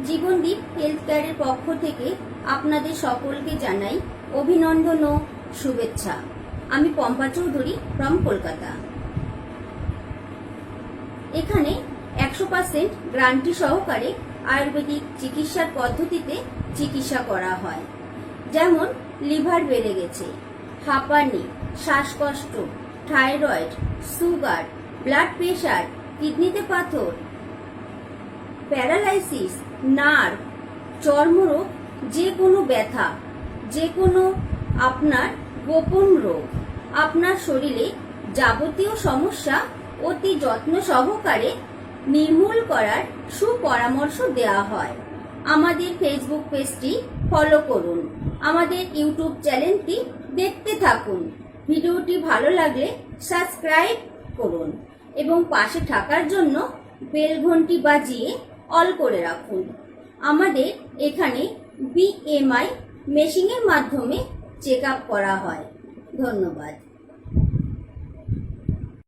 Jibandeep health কেয়ারের পক্ষ থেকে আপনাদের সকলকে জানাই অভিনন্দন ও শুভেচ্ছা। আমি পম্পা চৌধুরী ফ্রম কলকাতা। এখানে 100% গ্যারান্টি সহকারে আয়ুর্বেদিক চিকিৎসার পদ্ধতিতে চিকিৎসা করা হয়। যেমন লিভার বেড়ে গেছে, হাঁপানি, শ্বাসকষ্ট, থাইরয়েড, সুগার, ব্লাড প্রেশার, কিডনিতে পাথর, প্যারালাইসিস, নার্ভ, চর্মরোগ, যে কোনো ব্যথা, যে কোনো আপনার গোপন রোগ, আপনার শরীরে যাবতীয় সমস্যা অতি যত্ন সহকারে নির্মূল করার সুপরামর্শ দেওয়া হয়। আমাদের ফেসবুক পেজটি ফলো করুন, আমাদের ইউটিউব চ্যানেলটি দেখতে থাকুন। ভিডিওটি ভালো লাগলে সাবস্ক্রাইব করুন এবং পাশে থাকার জন্য বেল ঘন্টি বাজিয়ে অল করে রাখুন। আমাদের এখানে BMI মেশিনের মাধ্যমে চেক আপ করা হয়। ধন্যবাদ।